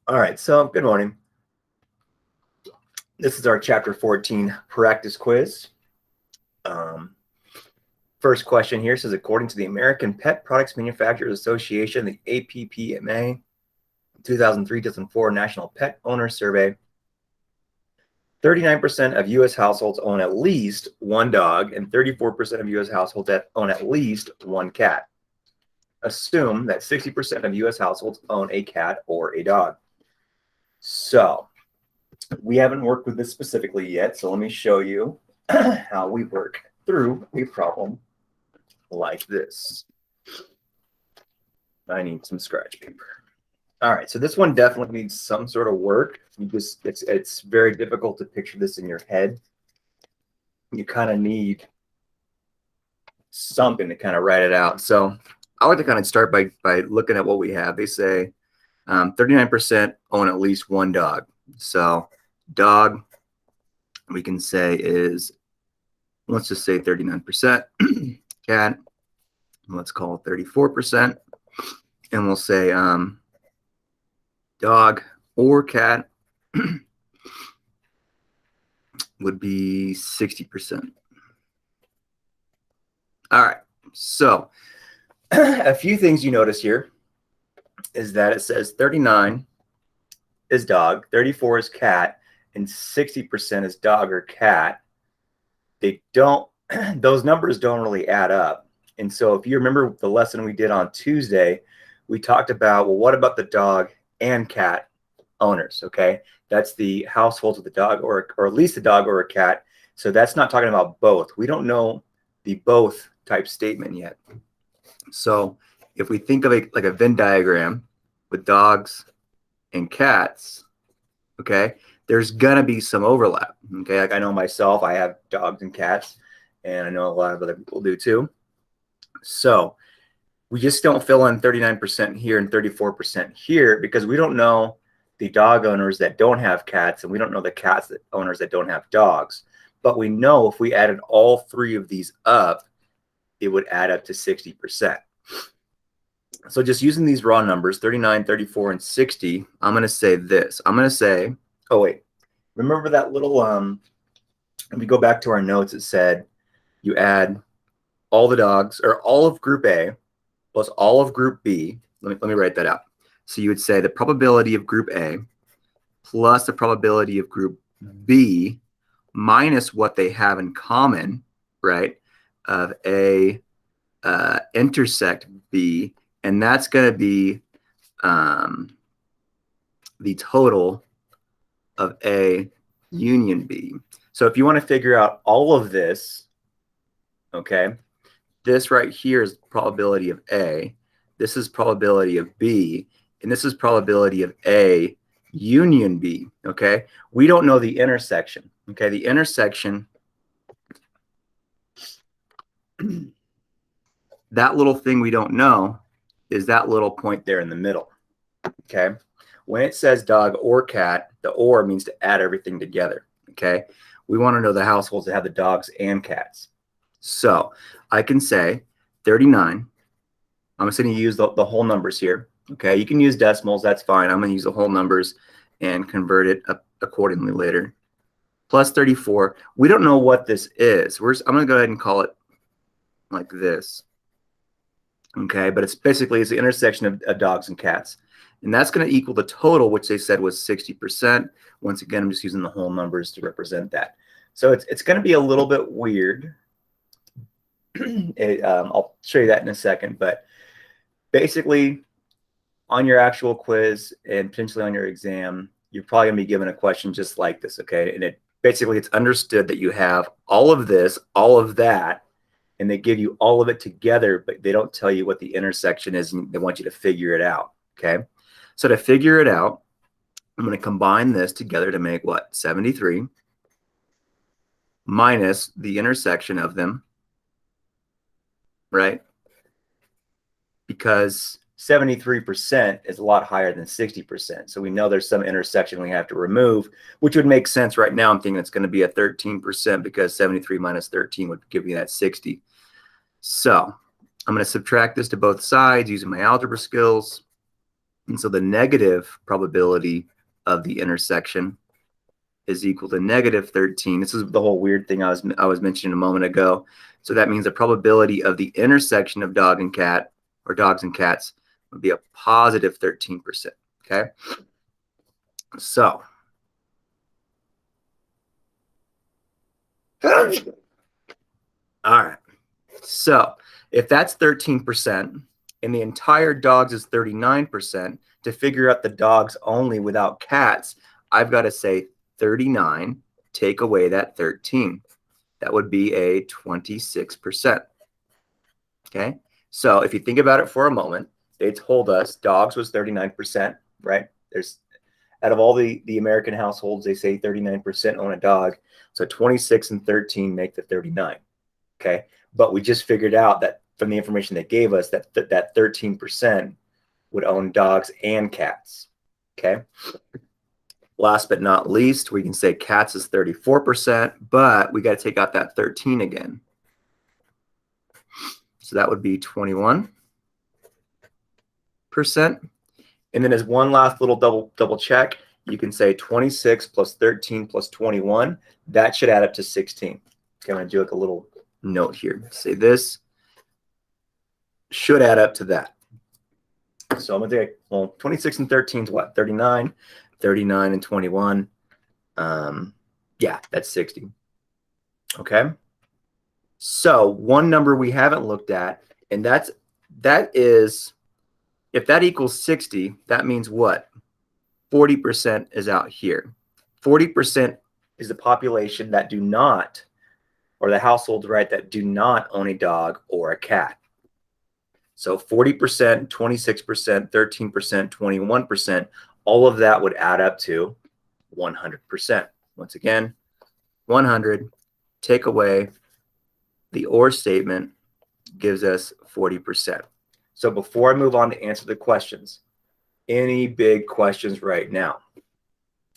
All right, so good morning. This is our chapter 14 practice quiz. First question here says, according to the American Pet Products Manufacturers Association, the APPMA 2003-2004 National Pet Owner Survey, 39% of U.S. households own at least one dog and 34% of U.S. households own at least one cat. Assume that 60% of U.S. households own a cat or a dog. So we haven't worked with this specifically yet, so let me show you how we work through a problem like this. I need some scratch paper. All right, so this one definitely needs some sort of work. It's very difficult to picture this in your head. You kind of need something to kind of write it out. So I like to kind of start by looking at what we have. They say 39% own at least one dog. So dog, we can say is, let's just say 39%. Cat, let's call it 34%. And we'll say dog or cat would be 60%. All right, so a few things you notice here is that it says 39 is dog, 34 is cat, and 60% is dog or cat. They don't, those numbers don't really add up. And so if you remember the lesson we did on Tuesday, we talked about, well, what about the dog and cat owners? Okay, that's the households with a dog or at least a dog or a cat. So that's not talking about both. We don't know the both type statement yet. So if we think of like a Venn diagram with dogs and cats, okay, there's gonna be some overlap. Okay, like I know myself, I have dogs and cats, and I know a lot of other people do too. So we just don't fill in 39% here and 34% here because we don't know the dog owners that don't have cats, and we don't know the owners that don't have dogs. But we know if we added all three of these up, it would add up to 60%. So just using these raw numbers, 39, 34, and 60, I'm going to say this. I'm going to say, oh, wait. Remember that little, if we go back to our notes, it said you add all the dogs, or all of group A plus all of group B. Let me write that out. So you would say the probability of group A plus the probability of group B minus what they have in common, right, of A intersect B, and that's going to be the total of A union B. So if you want to figure out all of this, okay, this right here is probability of A, this is probability of B, and this is probability of A union B, okay? We don't know the intersection, okay? The intersection, that little thing we don't know is that little point there in the middle, okay? When it says dog or cat, the or means to add everything together, okay? We want to know the households that have the dogs and cats. So I can say 39. I'm just going to use the whole numbers here, okay? You can use decimals, that's fine. I'm going to use the whole numbers and convert it up accordingly later. Plus 34. We don't know what this is. I'm going to go ahead and call it like this. Okay, but it's basically the intersection of dogs and cats. And that's going to equal the total, which they said was 60%. Once again, I'm just using the whole numbers to represent that. So it's going to be a little bit weird. I'll show you that in a second. But basically, on your actual quiz and potentially on your exam, you're probably going to be given a question just like this, okay? And it's understood that you have all of this, all of that, and they give you all of it together, but they don't tell you what the intersection is, and they want you to figure it out, okay? So to figure it out, I'm going to combine this together to make what? 73 minus the intersection of them, right? Because 73% is a lot higher than 60%. So we know there's some intersection we have to remove, which would make sense right now. I'm thinking it's going to be a 13% because 73 minus 13 would give me that 60. So I'm going to subtract this to both sides using my algebra skills. And so the negative probability of the intersection is equal to negative 13. This is the whole weird thing I was mentioning a moment ago. So that means the probability of the intersection of dog and cat, or dogs and cats, would be a positive 13%. Okay. So all right. So if that's 13% and the entire dogs is 39%, to figure out the dogs only without cats, I've got to say 39, take away that 13. That would be a 26%. Okay. So if you think about it for a moment, they told us dogs was 39%, right? There's out of all the American households, they say 39% own a dog. So 26 and 13 make the 39. Okay. But we just figured out that from the information they gave us that 13% would own dogs and cats. Okay. Last but not least, we can say cats is 34%, but we got to take out that 13 again. So that would be 21%. And then as one last little double check, you can say 26 plus 13 plus 21. That should add up to 16. Okay, I'm going to do like a little note here. Say this should add up to that. So I'm going to take, well, 26 and 13 is what? 39. 39 and 21. Yeah, that's 60. Okay. So one number we haven't looked at, and that is, if that equals 60, that means what? 40% is out here. 40% is the population that do not, or the households, right, that do not own a dog or a cat. So 40%, 26%, 13%, 21%, all of that would add up to 100%. Once again, 100, take away the or statement, gives us 40%. So before I move on to answer the questions, any big questions right now?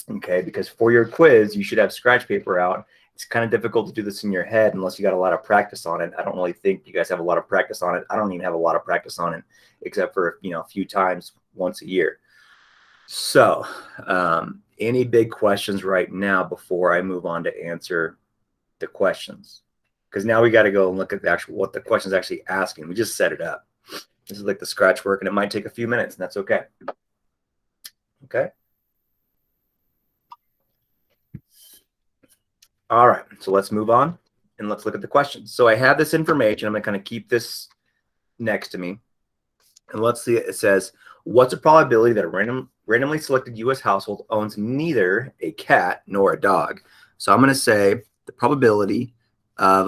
Okay, because for your quiz, you should have scratch paper out. It's kind of difficult to do this in your head unless you got a lot of practice on it. I don't really think you guys have a lot of practice on it. I don't even have a lot of practice on it, except for, a few times once a year. So any big questions right now before I move on to answer the questions? Because now we got to go and look at what the question's actually asking. We just set it up. This is like the scratch work, and it might take a few minutes, and that's okay. Okay. All right, so let's move on and let's look at the questions. So I have this information. I'm going to kind of keep this next to me. And let's see, it says, what's the probability that a randomly selected U.S. household owns neither a cat nor a dog? So I'm going to say the probability of,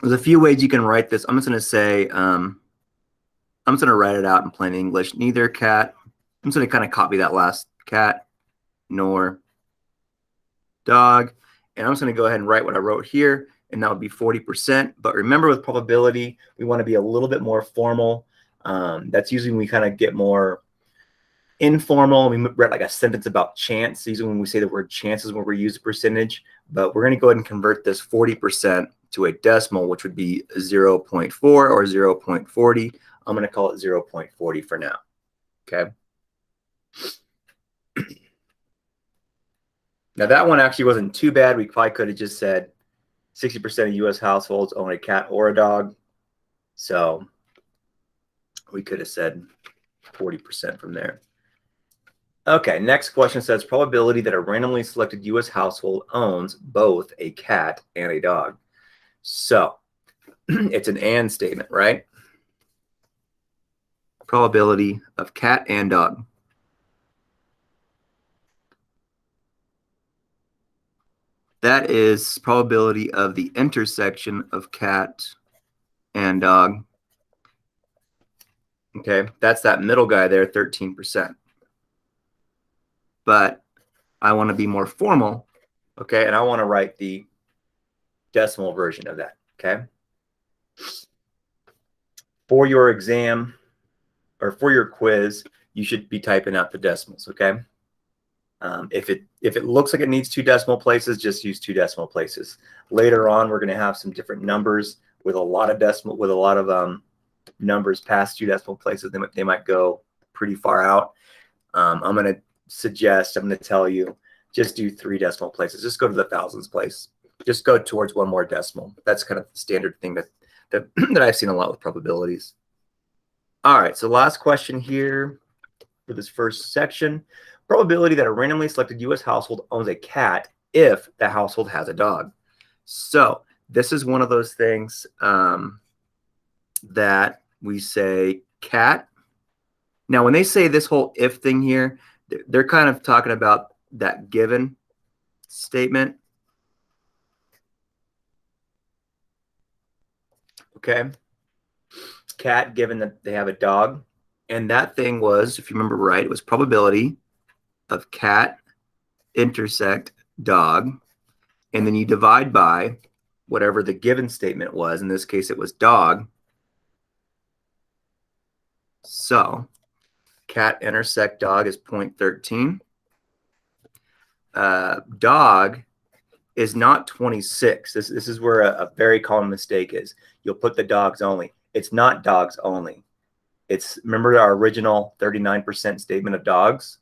there's a few ways you can write this. I'm just going to say, I'm just going to write it out in plain English. Neither cat, I'm just going to kind of copy that last cat nor dog. And I'm just going to go ahead and write what I wrote here, and that would be 40%. But remember, with probability, we want to be a little bit more formal. That's usually when we kind of get more informal. We write like a sentence about chance. Usually when we say the word chance is when we use a percentage. But we're going to go ahead and convert this 40% to a decimal, which would be 0.4 or 0.40. I'm going to call it 0.40 for now. Okay. Now that one actually wasn't too bad. We probably could have just said 60% of U.S. households own a cat or a dog. So we could have said 40% from there. Okay, next question says probability that a randomly selected U.S. household owns both a cat and a dog. So it's an and statement, right? Probability of cat and dog. That is probability of the intersection of cat and dog. Okay, that's that middle guy there, 13%. But I want to be more formal, okay, and I want to write the decimal version of that, okay? For your exam or for your quiz, you should be typing out the decimals, okay? If it looks like it needs 2 decimal places, just use 2 decimal places. Later on, we're going to have some different numbers with a lot of numbers past 2 decimal places, they might go pretty far out. I'm going to tell you, just do 3 decimal places. Just go to the thousands place. Just go towards 1 more decimal. That's kind of the standard thing that I've seen a lot with probabilities. All right, so last question here for this first section. Probability that a randomly selected U.S. household owns a cat if the household has a dog. So this is one of those things that we say cat. Now, when they say this whole if thing here, they're kind of talking about that given statement. Okay. Cat, given that they have a dog. And that thing was, if you remember right, it was probability of cat intersect dog. And then you divide by whatever the given statement was. In this case, it was dog. So cat intersect dog is 0.13. Dog is not 26. This is where a very common mistake is. You'll put the dogs only. It's not dogs only. It's, remember our original 39% statement of dogs?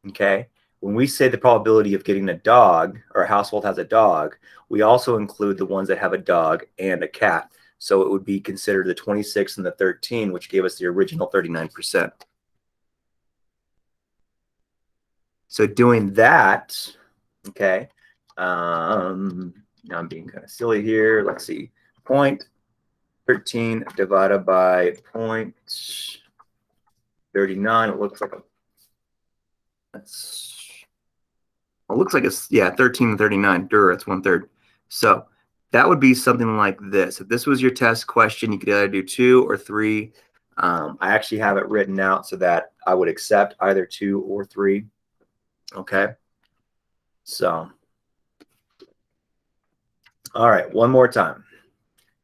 Okay. When we say the probability of getting a dog, or a household has a dog, we also include the ones that have a dog and a cat. So it would be considered the 26 and the 13, which gave us the original 39%. So doing that, okay, now I'm being kind of silly here. Let's see, 0.13 divided by 0.39. It looks like it looks like it's, yeah, 13 and 39. That's 1/3. So that would be something like this. If this was your test question, you could either do 2 or 3. I actually have it written out so that I would accept either 2 or 3. Okay. So, all right, one more time.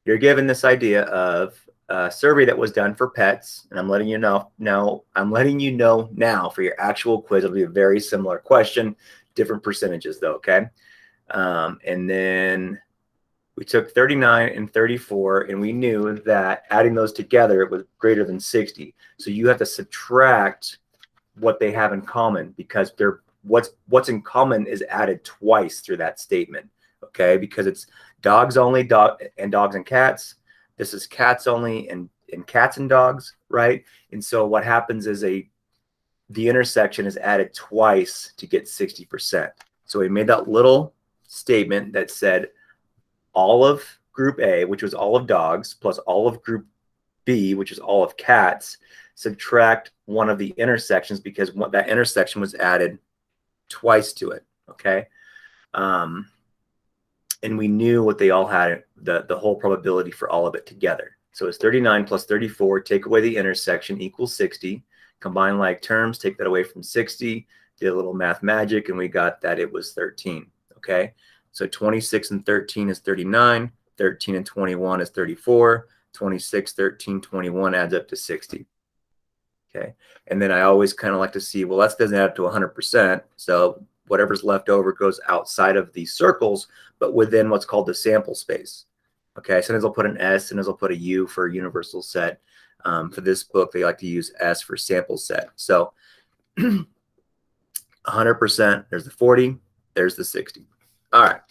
You're given this idea of a survey that was done for pets, and I'm letting you know now. I'm letting you know now for your actual quiz. It'll be a very similar question, different percentages though. Okay. And then we took 39 and 34, and we knew that adding those together, it was greater than 60. So you have to subtract what they have in common, because they're what's in common is added twice through that statement. Okay, because it's dogs only, dogs and cats. This is cats only and cats and dogs, right? And so what happens is the intersection is added twice to get 60%. So we made that little statement that said all of group A, which was all of dogs, plus all of group B, which is all of cats, subtract one of the intersections, because that intersection was added twice to it. Okay. And we knew what they all had, the whole probability for all of it together. So it's 39 plus 34, take away the intersection, equals 60. Combine like terms, take that away from 60, did a little math magic, and we got that it was 13. Okay. So 26 and 13 is 39. 13 and 21 is 34. 26, 13, 21 adds up to 60. Okay. And then I always kind of like to see, well, that doesn't add up to 100%. So whatever's left over goes outside of these circles, but within what's called the sample space. Okay. Sometimes I'll put an S, sometimes I'll put a U for universal set. For this book, they like to use S for sample set. So 100%, there's the 40, there's the 60. All right.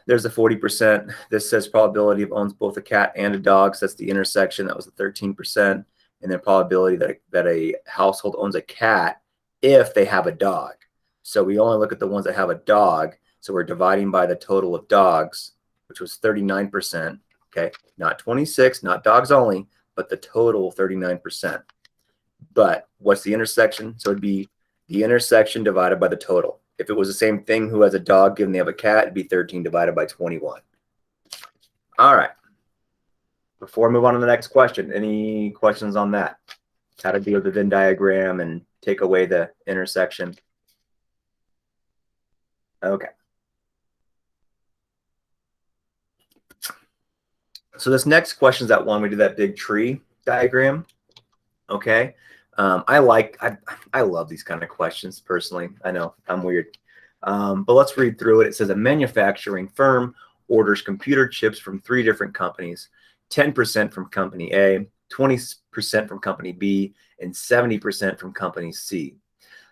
There's the 40%. This says probability of owns both a cat and a dog. So that's the intersection. That was the 13%. And then probability that a household owns a cat if they have a dog. So we only look at the ones that have a dog. So we're dividing by the total of dogs, which was 39%. Okay. Not 26, not dogs only, but the total 39%. But what's the intersection? So it'd be the intersection divided by the total. If it was the same thing, who has a dog given they have a cat, it'd be 13 divided by 21. All right. Before I move on to the next question, any questions on that? How to deal with the Venn diagram and take away the intersection? Okay. So this next question is that one we did that big tree diagram. Okay. I love these kind of questions personally. I know I'm weird. But let's read through it. It says a manufacturing firm orders computer chips from 3 different companies. 10% from company A, 20% from company B, and 70% from company C.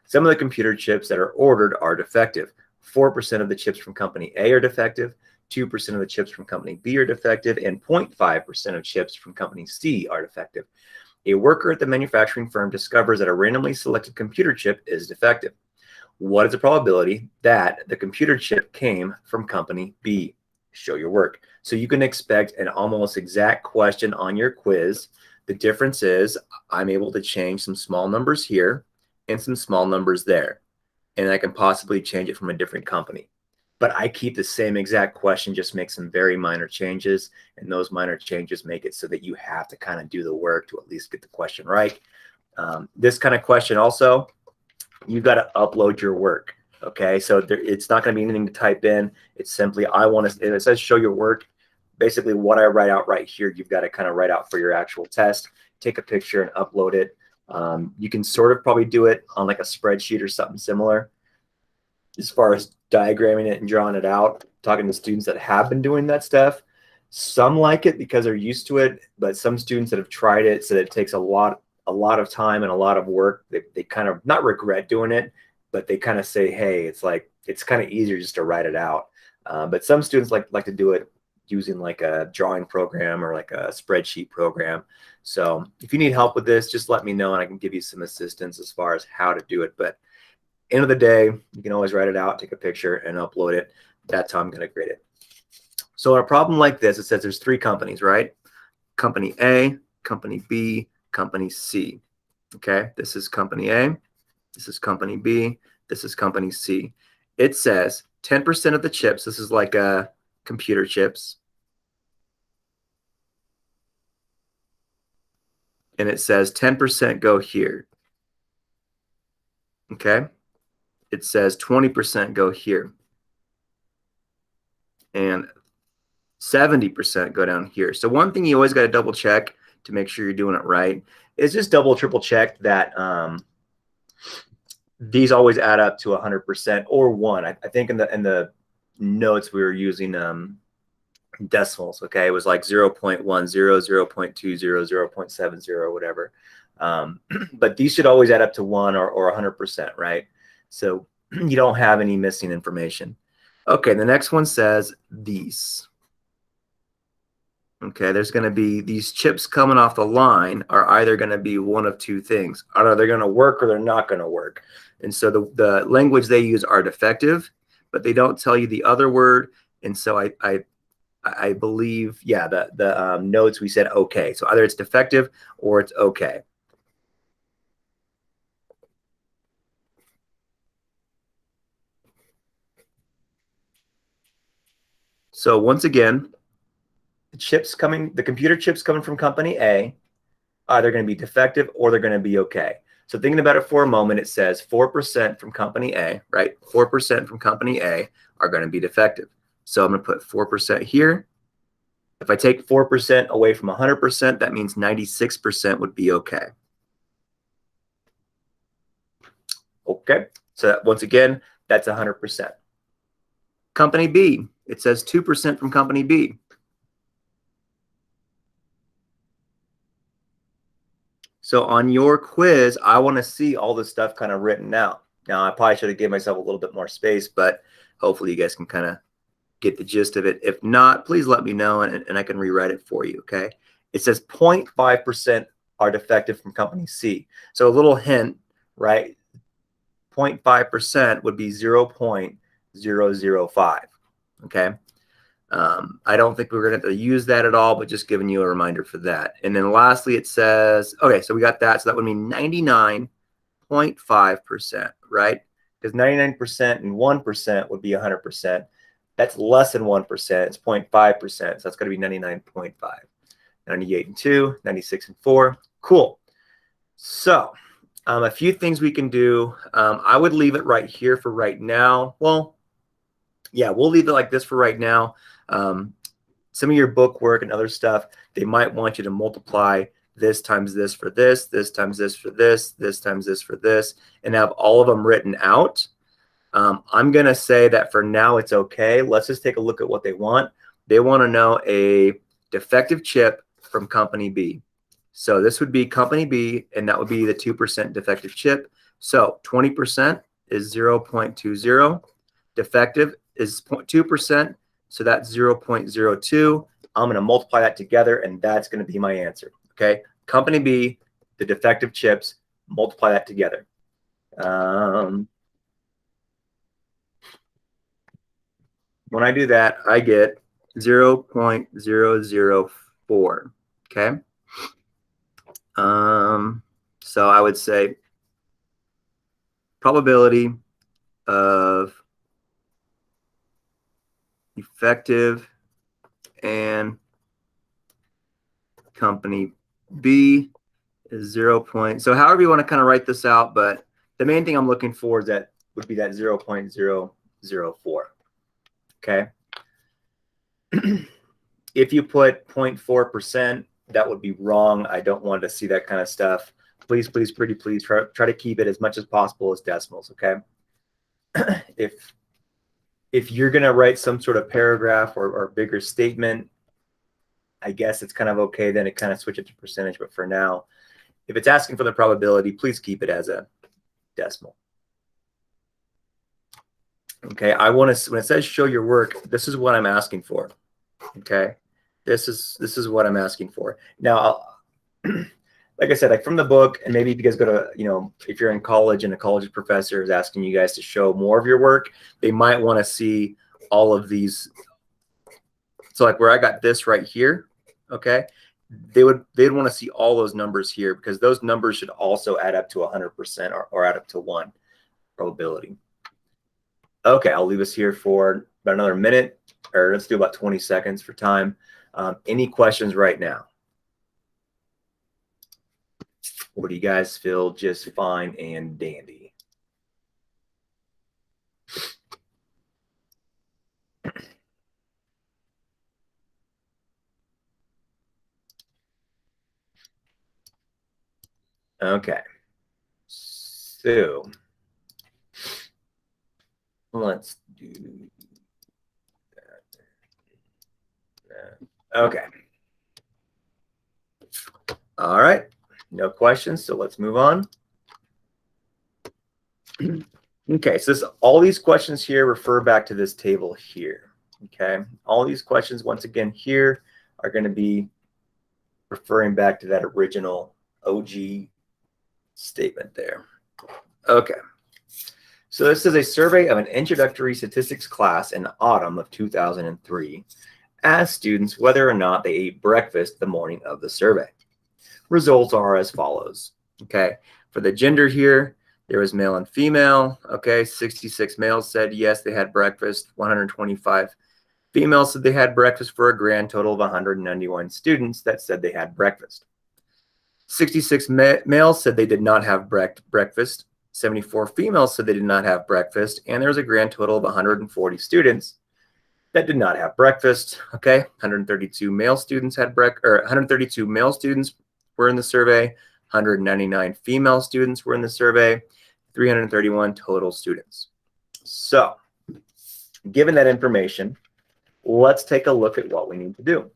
Some of the computer chips that are ordered are defective. 4% of the chips from company A are defective, 2% of the chips from company B are defective, and 0.5% of chips from company C are defective. A worker at the manufacturing firm discovers that a randomly selected computer chip is defective. What is the probability that the computer chip came from company B? Show your work. So you can expect an almost exact question on your quiz. The difference is I'm able to change some small numbers here and some small numbers there. And I can possibly change it from a different company. But I keep the same exact question, just make some very minor changes. And those minor changes make it so that you have to kind of do the work to at least get the question right. This kind of question also, you've got to upload your work. Okay, so it's not going to be anything to type in. It's simply, I want to, it says show your work. Basically what I write out right here, you've got to kind of write out for your actual test, take a picture and upload it. You can sort of probably do it on like a spreadsheet or something similar. As far as diagramming it and drawing it out, talking to students that have been doing that stuff, some like it because they're used to it, but some students that have tried it said it takes a lot of time and a lot of work. They kind of not regret doing it, but they kind of say, hey, it's like, it's kind of easier just to write it out. But some students like to do it using like a drawing program or like a spreadsheet program. So if you need help with this, just let me know and I can give you some assistance as far as how to do it. But end of the day, you can always write it out, take a picture and upload it. That's how I'm going to grade it. So in a problem like this, it says there's 3 companies, right? Company A, company B, company C. Okay, this is company A, this is company B, this is company C. It says 10% of the chips, this is like computer chips. And it says 10% go here. Okay, it says 20% go here. And 70% go down here. So one thing you always got to double check to make sure you're doing it right is just double, triple check that these always add up to 100% or 1. I think in the notes we were using decimals. Okay, it was like 0.10, 0.20, 0.70, whatever. But these should always add up to 1 or 100%, right? So you don't have any missing information. Okay, the next one says these. Okay, there's going to be these chips coming off the line are either going to be one of 2 things. Either they're going to work or they're not going to work. And so the language they use are defective, but they don't tell you the other word. And so I believe, yeah, the notes we said okay. So either it's defective or it's okay. So once again, the computer chips coming from company A, either going to be defective or they're going to be okay. So thinking about it for a moment, it says 4% from company A, right? 4% from company A are going to be defective. So I'm going to put 4% here. If I take 4% away from 100%, that means 96% would be okay. Okay, so once again, that's 100%. Company B, it says 2% from company B. So on your quiz, I want to see all this stuff kind of written out. Now, I probably should have given myself a little bit more space, but hopefully you guys can kind of get the gist of it. If not, please let me know and I can rewrite it for you, okay? It says 0.5% are defective from company C. So a little hint, right? 0.5% would be 0.005, okay? I don't think we're going to have to use that at all, but just giving you a reminder for that. And then lastly, it says, okay, so we got that. So that would mean 99.5%, right? Because 99% and 1% would be 100%. That's less than 1%. It's 0.5%. So that's going to be 99.5. 98 and 2, 96 and 4. Cool. So a few things we can do. I would leave it right here for right now. Well, yeah, we'll leave it like this for right now. Some of your book work and other stuff, they might want you to multiply this times this for this, this times this for this, this times this for this, and have all of them written out. I'm going to say that for now it's okay. Let's just take a look at what they want. They want to know a defective chip from company B. So this would be company B, and that would be the 2% defective chip. So 20% is 0.20. Defective is 2%, so that's 0.02. I'm going to multiply that together, and that's going to be my answer. Okay, company B, the defective chips, multiply that together. When I do that, I get 0.004. Okay. So I would say probability of effective and company B is 0. So however you want to kind of write this out, but the main thing I'm looking for is that would be that 0.004. Okay. If you put 0.4%, that would be wrong. I don't want to see that kind of stuff. Please, please, pretty please try to keep it as much as possible as decimals. Okay. If you're going to write some sort of paragraph or bigger statement, I guess it's kind of okay. Then it kind of switch it to percentage. But for now, if it's asking for the probability, please keep it as a decimal. Okay. When it says show your work, this is what I'm asking for. Okay. This is what I'm asking for. Now, like I said, like from the book, and maybe if you guys go to, if you're in college and a college professor is asking you guys to show more of your work, they might want to see all of these. So like where I got this right here, okay, they'd want to see all those numbers here, because those numbers should also add up to 100% or add up to 1 probability. Okay, I'll leave us here for about another minute, or let's do about 20 seconds for time. Any questions right now? Or do you guys feel just fine and dandy? Okay. So let's do that. Okay. All right. No questions, so let's move on. Okay, so all these questions here refer back to this table here. Okay, all these questions, once again, here are going to be referring back to that original OG statement there. Okay, so this is a survey of an introductory statistics class in the autumn of 2003. Asked students whether or not they ate breakfast the morning of the survey. Results are as follows. Okay, for the gender here, there was male and female. Okay, 66 males said yes, they had breakfast. 125 females said they had breakfast, for a grand total of 191 students that said they had breakfast. 66 males said they did not have breakfast. 74 females said they did not have breakfast, and there was a grand total of 140 students that did not have breakfast. Okay, 132 male students had 132 male students were in the survey. 199 female students were in the survey. 331 total students. So, given that information, let's take a look at what we need to do.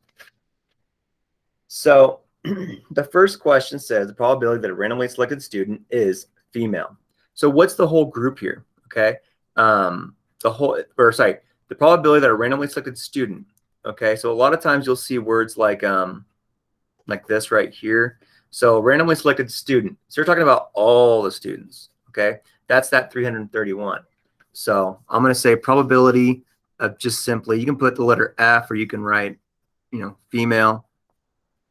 So, the first question says the probability that a randomly selected student is female. So, what's the whole group here? Okay, the probability that a randomly selected student. Okay, so a lot of times you'll see words like this right here. So, randomly selected student. So, you're talking about all the students. Okay, that's that 331. So I'm going to say probability of just simply, you can put the letter F, or you can write, female,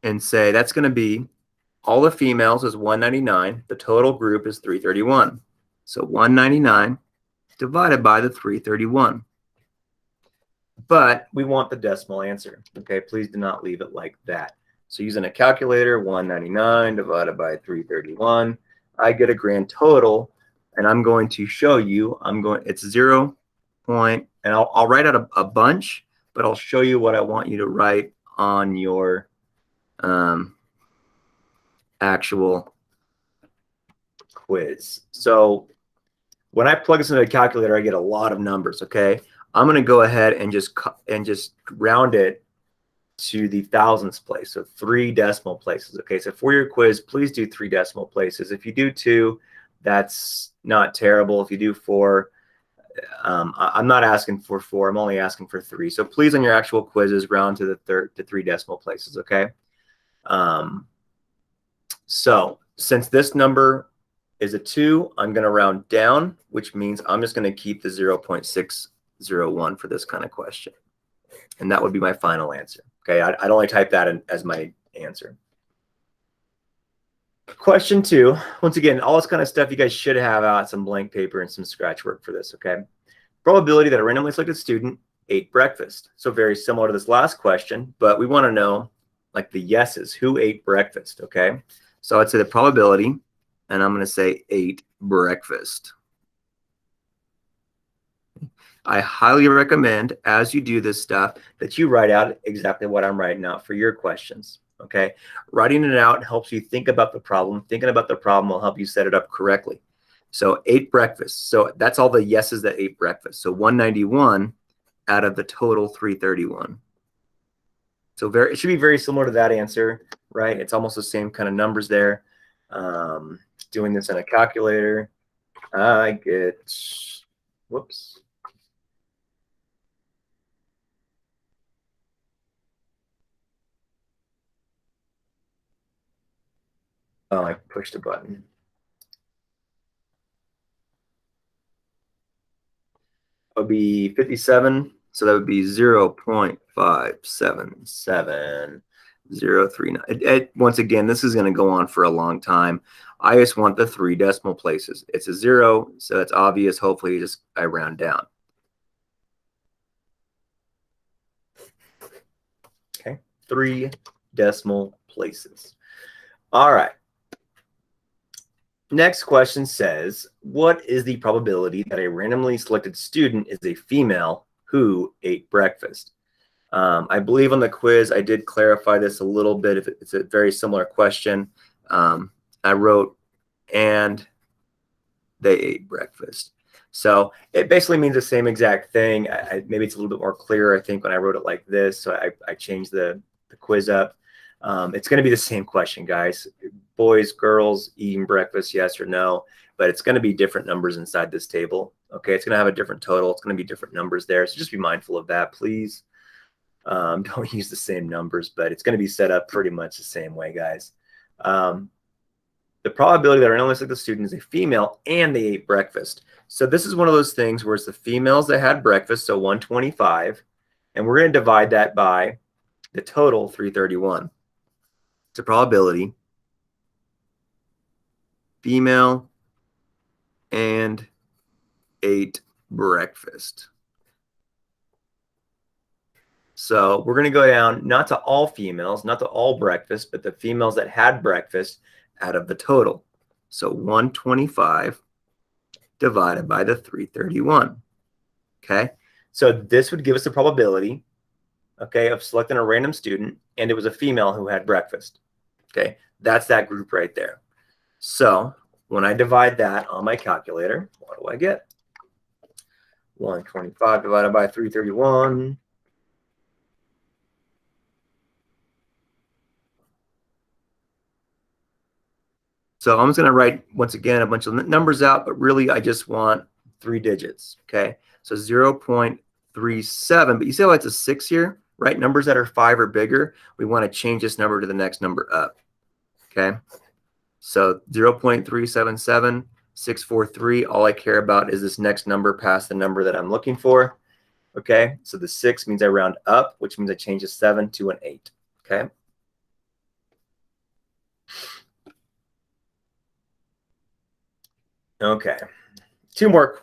and say that's going to be all the females is 199. The total group is 331. So 199 divided by the 331. But we want the decimal answer. Okay, please do not leave it like that. So using a calculator, 199 divided by 331. I get a grand total, and I'm going to show you, it's 0. And I'll write out a bunch, but I'll show you what I want you to write on your actual quiz. So when I plug this into a calculator, I get a lot of numbers, okay? I'm going to go ahead and just round it to the thousandths place, so 3 decimal places. Okay, so for your quiz, please do 3 decimal places. If you do 2, that's not terrible. If you do 4, I'm not asking for 4. I'm only asking for 3. So please, on your actual quizzes, round to the 3 decimal places. Okay. So since this number is a 2, I'm going to round down, which means I'm just going to keep the 0.601 for this kind of question. And that would be my final answer. Okay, I'd only type that in as my answer. Question 2, once again, all this kind of stuff you guys should have out some blank paper and some scratch work for this, okay? Probability that a randomly selected student ate breakfast. So very similar to this last question, but we want to know like the yeses, who ate breakfast, okay? So I'd say the probability, and I'm going to say ate breakfast. I highly recommend, as you do this stuff, that you write out exactly what I'm writing out for your questions, okay? Writing it out helps you think about the problem. Thinking about the problem will help you set it up correctly. So ate breakfast. So that's all the yeses that ate breakfast. So 191 out of the total 331. So it should be very similar to that answer, right? It's almost the same kind of numbers there. Doing this in a calculator, I get, whoops. Oh, I pushed a button. It would be 57. So that would be 0.577039. Once again, this is going to go on for a long time. I just want the 3 decimal places. It's a 0, so it's obvious. Hopefully, I round down. Okay, 3 decimal places. All right. Next question says, what is the probability that a randomly selected student is a female who ate breakfast? I believe on the quiz, I did clarify this a little bit. If it's a very similar question, I wrote, and they ate breakfast. So it basically means the same exact thing. Maybe it's a little bit more clear, I think, when I wrote it like this. So I changed the quiz up. It's going to be the same question, guys. Boys, girls, eating breakfast, yes or no. But it's going to be different numbers inside this table. Okay, it's going to have a different total. It's going to be different numbers there. So just be mindful of that, please. Don't use the same numbers, but it's going to be set up pretty much the same way, guys. The probability that a randomly selected student is a female and they ate breakfast. So this is one of those things where it's the females that had breakfast, so 125, and we're going to divide that by the total, 331. It's a probability, female and ate breakfast. So we're going to go down not to all females, not to all breakfast, but the females that had breakfast out of the total. So 125 divided by the 331. Okay, so this would give us the probability, okay, of selecting a random student, and it was a female who had breakfast. Okay, that's that group right there. So when I divide that on my calculator, what do I get? 125 divided by 331. So I'm just going to write, once again, a bunch of numbers out, but really I just want 3 digits, okay? So 0.37, but you see how it's a 6 here, right? Numbers that are 5 or bigger, we want to change this number to the next number up, okay? So 0.377643, all I care about is this next number past the number that I'm looking for, okay? So the 6 means I round up, which means I change a 7 to an 8, okay? Okay, 3 more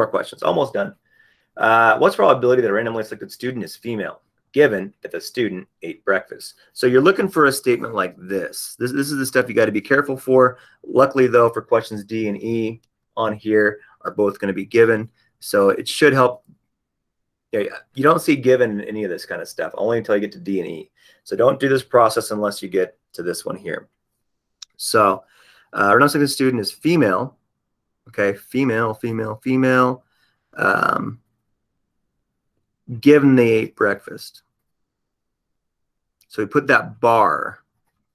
questions, almost done. What's the probability that a randomly selected student is female, given that the student ate breakfast? So you're looking for a statement like this. This is the stuff you got to be careful for. Luckily, though, for questions D and E on here are both going to be given. So it should help. You don't see given in any of this kind of stuff, only until you get to D and E. So don't do this process unless you get to this one here. So randomly selected student is female. Okay, female. Given they ate breakfast. So we put that bar,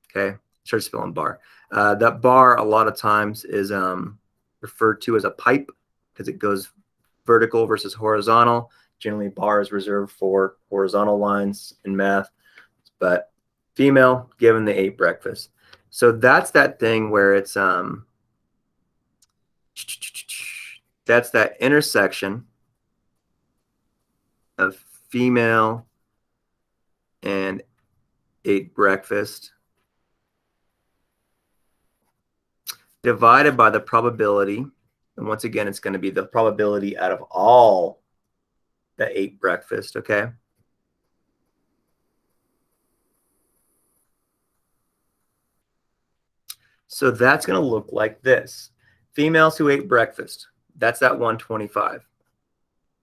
okay? Start spelling bar. That bar a lot of times is referred to as a pipe because it goes vertical versus horizontal. Generally, bar is reserved for horizontal lines in math, but female given they ate breakfast. So that's that thing where it's that's that intersection of female and ate breakfast divided by the probability. And once again, it's going to be the probability out of all that ate breakfast, okay? So that's going to look like this. Females who ate breakfast, that's that 125.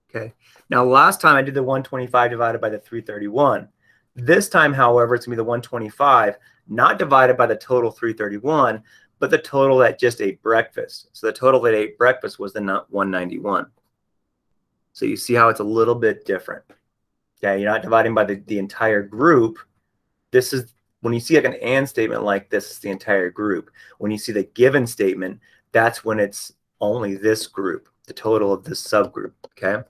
Okay. Now, last time I did the 125 divided by the 331. This time, however, it's going to be the 125, not divided by the total 331, but the total that just ate breakfast. So the total that ate breakfast was the 191. So you see how it's a little bit different. Okay, you're not dividing by the entire group. This is when you see like an and statement like this, is the entire group. When you see the given statement, that's when it's only this group, the total of this subgroup. Okay.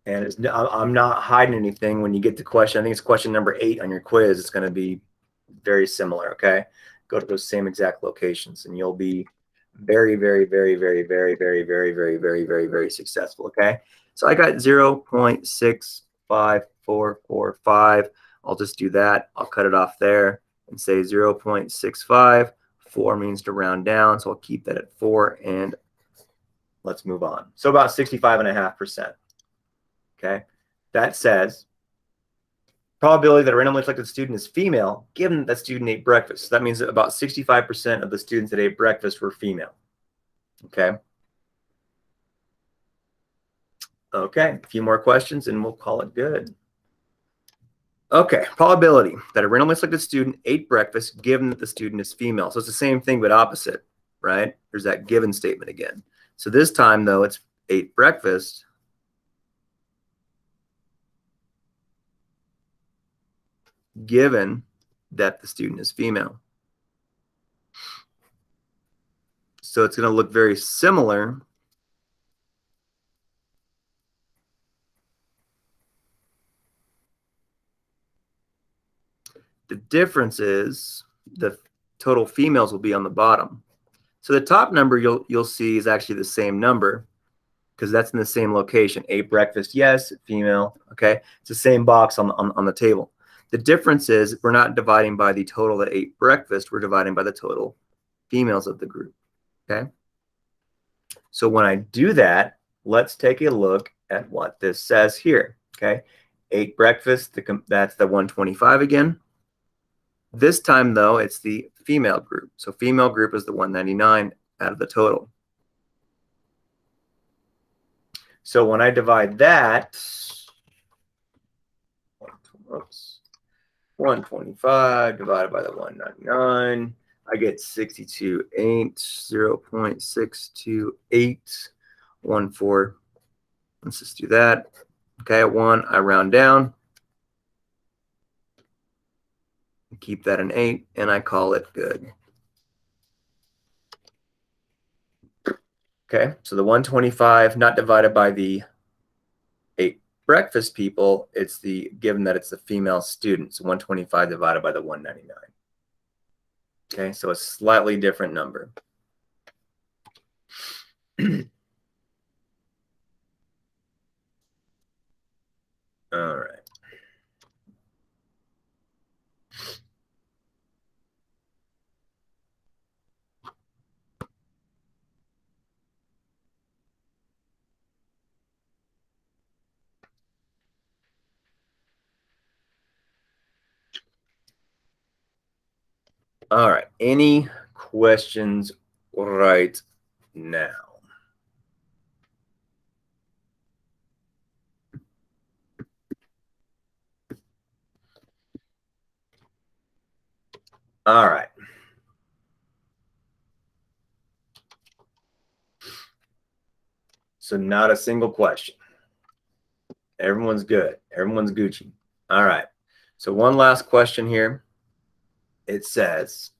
And I'm not hiding anything when you get the question. I think it's question number 8 on your quiz. It's going to be very similar. Okay. Go to those same exact locations and you'll be very, very, very, very, very, very, very, very, very, very, very successful. Okay. So I got 0.65445. I'll just do that. I'll cut it off there and say 0.65. 4 means to round down. So I'll keep that at 4 and let's move on. So about 65.5%. Okay. That says probability that a randomly selected student is female, given that student ate breakfast. So that means that about 65% of the students that ate breakfast were female. Okay. Okay. A few more questions and we'll call it good. Okay. Probability that a randomly selected student ate breakfast, given that the student is female. So it's the same thing, but opposite, right? There's that given statement again. So this time, though, it's ate breakfast. Given that the student is female. So it's going to look very similar. The difference is the total females will be on the bottom. So the top number you'll see is actually the same number because that's in the same location. Ate breakfast, yes, female, okay? It's the same box on the table. The difference is we're not dividing by the total that ate breakfast, we're dividing by the total females of the group, okay? So when I do that, let's take a look at what this says here, okay? Ate breakfast, that's the 125 again. This time, though, it's the female group. So female group is the 199 out of the total. So when I divide that, 125 divided by the 199, I get 62.8, 0.62814. Let's just do that. Okay, at 1, I round down. Keep that an 8, and I call it good. Okay, so the 125 not divided by the 8 breakfast people, it's the given that it's the female student. So 125 divided by the 199. Okay, so a slightly different number. All right. All right. Any questions right now? All right. So not a single question. Everyone's good. Everyone's Gucci. All right. So one last question here. It says,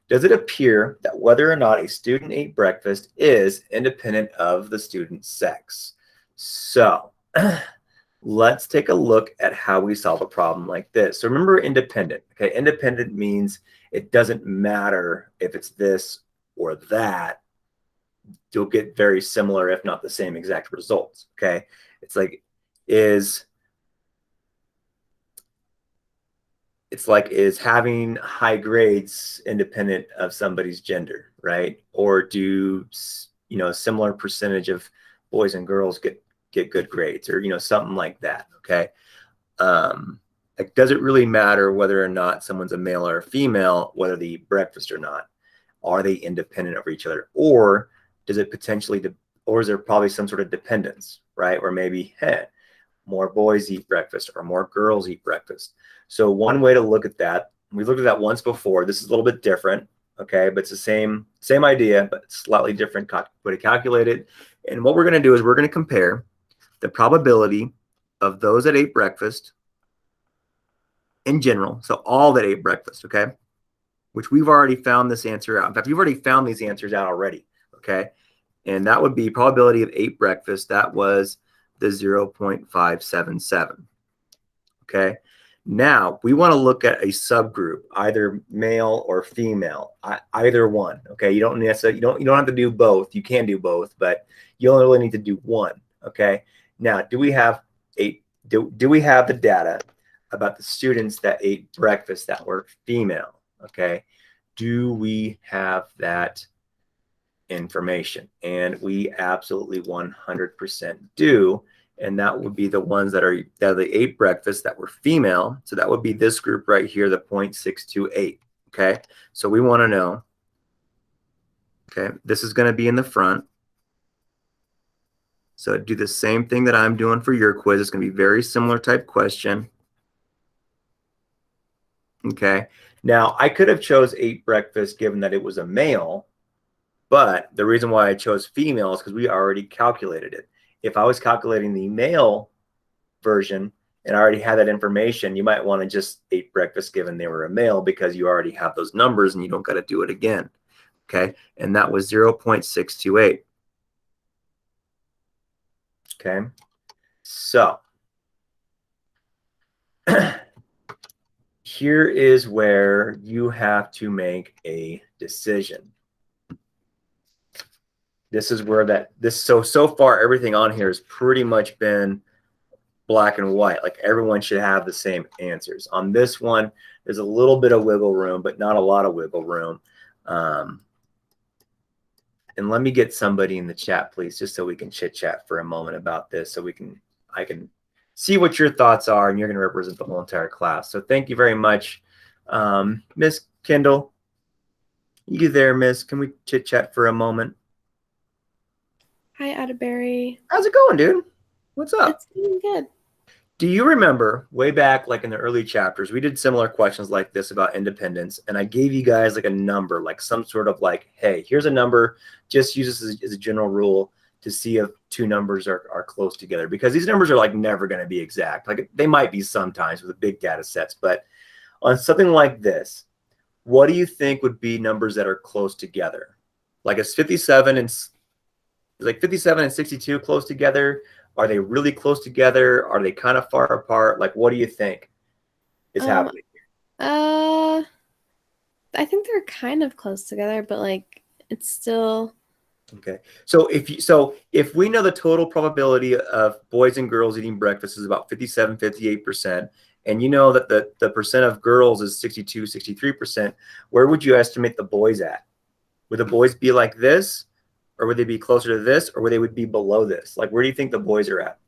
does it appear that whether or not a student ate breakfast is independent of the student's sex? So let's take a look at how we solve a problem like this. So remember independent. Okay, independent means it doesn't matter if it's this or that. You'll get very similar, if not the same exact results. Okay, it's like is having high grades independent of somebody's gender, right? Or do a similar percentage of boys and girls get good grades, or something like that? Okay, like, does it really matter whether or not someone's a male or a female, whether they eat breakfast or not? Are they independent of each other, or does it potentially, or is there probably some sort of dependence, right? Where maybe, hey, more boys eat breakfast or more girls eat breakfast. So one way to look at that, we looked at that once before. This is a little bit different, okay? But it's the same idea, but slightly different way to calculate it. And what we're going to do is we're going to compare the probability of those that ate breakfast in general, so all that ate breakfast, okay? Which we've already found this answer out. In fact, we've already found these answers out already, okay? And that would be probability of ate breakfast. That was the 0.577. Okay. Now we want to look at a subgroup, either male or female, either one. Okay. You don't necessarily, you don't have to do both. You can do both, but you only really need to do one. Okay. Now, do we have we have the data about the students that ate breakfast that were female? Okay. Do we have that information? And we absolutely 100% do. And that would be the ones that they ate breakfast that were female. So that would be this group right here, the 0.628. Okay. So we want to know, okay, this is going to be in the front. So do the same thing that I'm doing for your quiz. It's going to be very similar type question. Okay. Now I could have chose ate breakfast given that it was a male, but the reason why I chose female is because we already calculated it. If I was calculating the male version and I already had that information, you might want to just eat breakfast given they were a male, because you already have those numbers and you don't got to do it again. Okay. And that was 0.628. Okay. So here is where you have to make a decision. This is where so far everything on here has pretty much been black and white. Like, everyone should have the same answers. On this one, there's a little bit of wiggle room, but not a lot of wiggle room. And let me get somebody in the chat, please, just so we can chit chat for a moment about this, so I can see what your thoughts are, and you're going to represent the whole entire class. So thank you very much. Miss Kendall, you there, Miss? Can we chit chat for a moment? Hi, Atterbury. How's it going, dude? What's up? It's doing good. Do you remember way back, like in the early chapters, we did similar questions like this about independence, and I gave you guys like a number, like some sort of like, hey, here's a number, just use this as a general rule to see if two numbers are close together, because these numbers are like never going to be exact. Like, they might be sometimes with the big data sets, but on something like this, what do you think would be numbers that are close together? Like, is 57 and 62 close together? Are they really close together? Are they kind of far apart? Like, what do you think is happening here? I think they're kind of close together, but like, it's still okay. So if we know the total probability of boys and girls eating breakfast is about 57, 58%, and you know that the percent of girls is 62, 63%, where would you estimate the boys at? Would the boys be like this? Or would they be closer to this, or would they be below this? Like, where do you think the boys are at?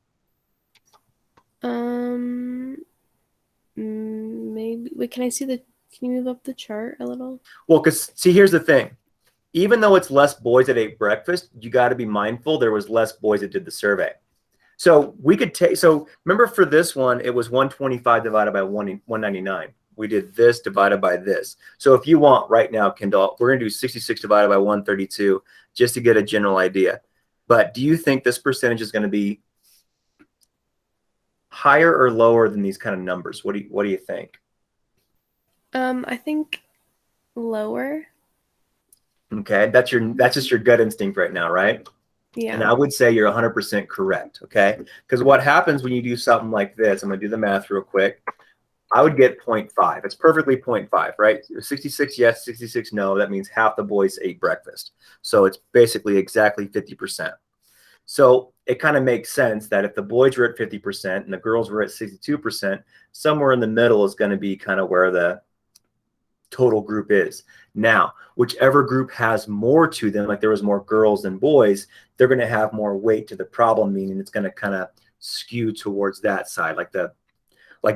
Maybe. Wait, can you move up the chart a little? Well, because see, here's the thing. Even though it's less boys that ate breakfast, you got to be mindful there was less boys that did the survey. So we could take, so remember for this one, it was 125 divided by 199. We did this divided by this. So if you want right now, Kendall, we're going to do 66 divided by 132 just to get a general idea. But do you think this percentage is going to be higher or lower than these kind of numbers? What do you think? I think lower. Okay, that's just your gut instinct right now, right? And Yeah. I would say you're 100% correct, okay? Because what happens when you do something like this, I'm going to do the math real quick. I would get 0.5. It's perfectly 0.5, right? 66 yes, 66 no. That means half the boys ate breakfast. So it's basically exactly 50%. So it kind of makes sense that if the boys were at 50% and the girls were at 62%, somewhere in the middle is going to be kind of where the total group is. Now, whichever group has more to them, like there was more girls than boys, they're going to have more weight to the problem, meaning it's going to kind of skew towards that side. Like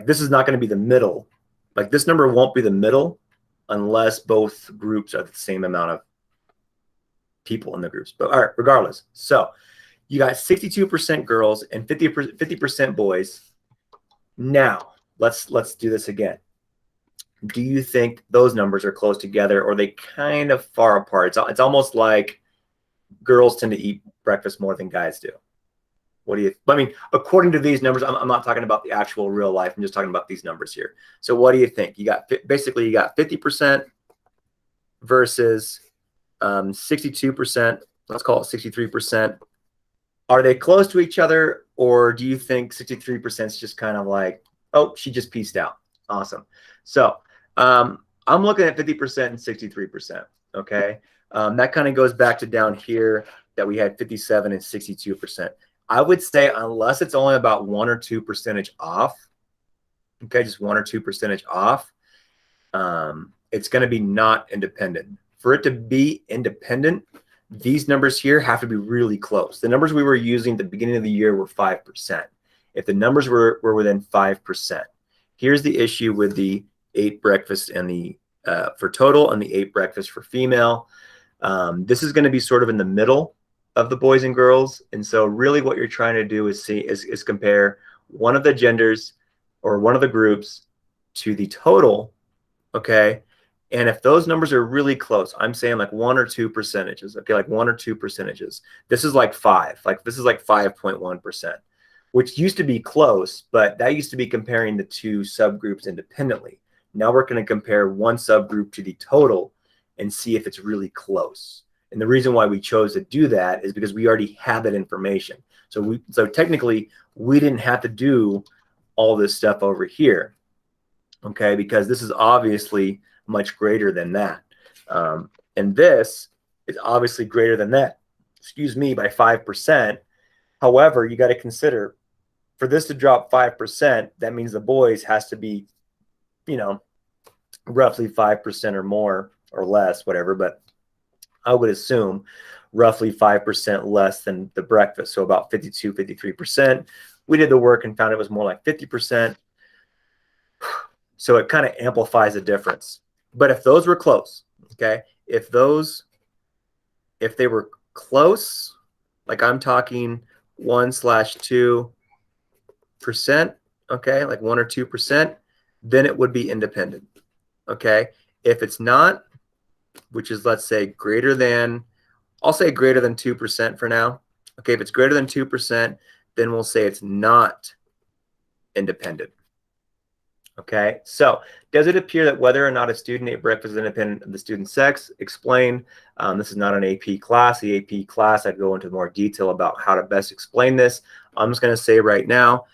this is not going to be the middle. Like this number won't be the middle unless both groups are the same amount of people in the groups. But all right, regardless. So you got 62% girls and 50% boys. Now let's do this again. Do you think those numbers are close together, or are they kind of far apart? It's almost like girls tend to eat breakfast more than guys do. What do you, I mean, according to these numbers, I'm not talking about the actual real life. I'm just talking about these numbers here. So what do you think? You got, basically you got 50% versus 62%. Let's call it 63%. Are they close to each other, or do you think 63% is just kind of like, oh, she just pieced out? Awesome. So I'm looking at 50% and 63%. Okay. That kind of goes back to down here that we had 57 and 62%. I would say unless it's only about 1 or 2 percentage off, okay, just 1 or 2 percentage off, it's going to be not independent. For it to be independent, these numbers here have to be really close. The numbers we were using at the beginning of the year were 5%. If the numbers were within 5%, here's the issue with the 8 breakfast and the for total and the 8 breakfast for female. This is going to be sort of in the middle of the boys and girls, and so really what you're trying to do is compare one of the genders or one of the groups to the total, okay? And if those numbers are really close, I'm saying like 1 or 2 percentages, okay, like 1 or 2 percentages. This is like 5, like this is like 5.1%, which used to be close, but that used to be comparing the 2 subgroups independently. Now we're going to compare one subgroup to the total and see if it's really close. And the reason why we chose to do that is because we already had that information. So technically we didn't have to do all this stuff over here, okay, because this is obviously much greater than that. And this is obviously greater than that, excuse me, by 5%. However, you got to consider for this to drop 5%, that means the boys has to be, you know, roughly 5% or more or less, whatever, but I would assume roughly 5% less than the breakfast. So about 52, 53%. We did the work and found it was more like 50%. So it kind of amplifies the difference. But if those were close, okay, if they were close, like I'm talking 1/2%, okay, like 1 or 2%, then it would be independent, okay? If it's not, which is, let's say, greater than, I'll say greater than 2% for now. Okay, if it's greater than 2%, then we'll say it's not independent. Okay, so does it appear that whether or not a student ate breakfast is independent of the student's sex? Explain. This is not an AP class. The AP class, I'd go into more detail about how to best explain this. I'm just going to say right now,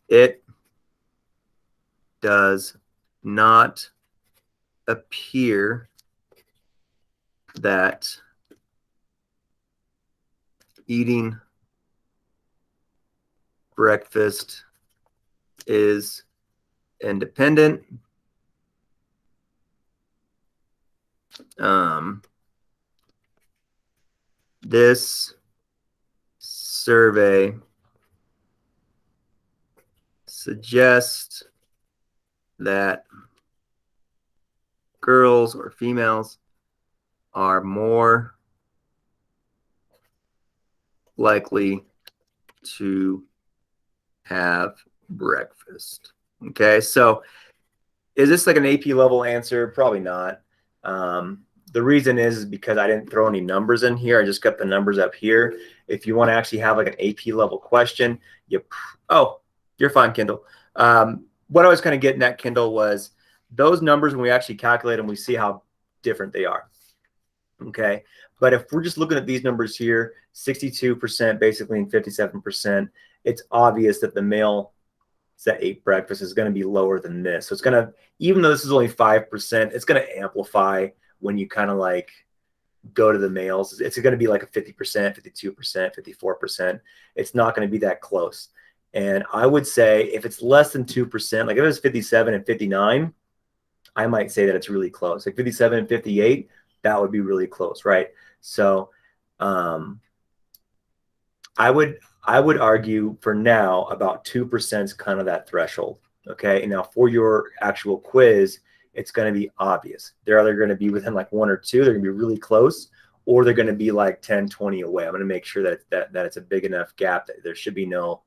it does not appear that eating breakfast is independent. This survey suggests that girls or females are more likely to have breakfast. Okay, so is this like an AP level answer? Probably not. The reason is because I didn't throw any numbers in here. I just got the numbers up here. If you want to actually have like an AP level question, oh, You're fine, Kendall. What I was kind of getting at, Kendall, was those numbers when we actually calculate them, we see how different they are. Okay. But if we're just looking at these numbers here, 62% basically and 57%, it's obvious that the male that ate breakfast is going to be lower than this. So it's going to, even though this is only 5%, it's going to amplify when you kind of like go to the males. It's going to be like a 50%, 52%, 54%. It's not going to be that close. And I would say if it's less than 2%, like if it was 57 and 59, I might say that it's really close. Like 57 and 58, that would be really close, right? So I would argue for now about 2% is kind of that threshold. Okay. And now for your actual quiz, it's going to be obvious. They're either going to be within like 1 or 2, they're going to be really close, or they're going to be like 10, 20 away. I'm going to make sure that it's a big enough gap that there should be no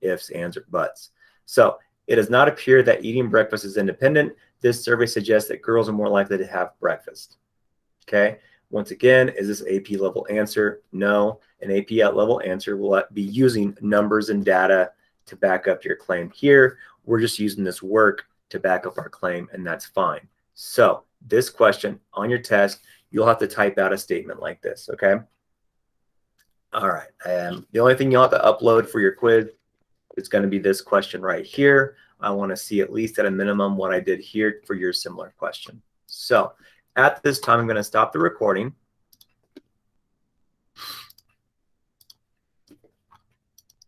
ifs, ands, or buts. So it does not appear that eating breakfast is independent. This survey suggests that girls are more likely to have breakfast. Okay. Once again, is this AP level answer? No. An AP level answer will be using numbers and data to back up your claim here. We're just using this work to back up our claim, and that's fine. So this question on your test, you'll have to type out a statement like this, okay? All right. The only thing you'll have to upload for your quiz is going to be this question right here. I want to see at least at a minimum what I did here for your similar question. So at this time, I'm going to stop the recording.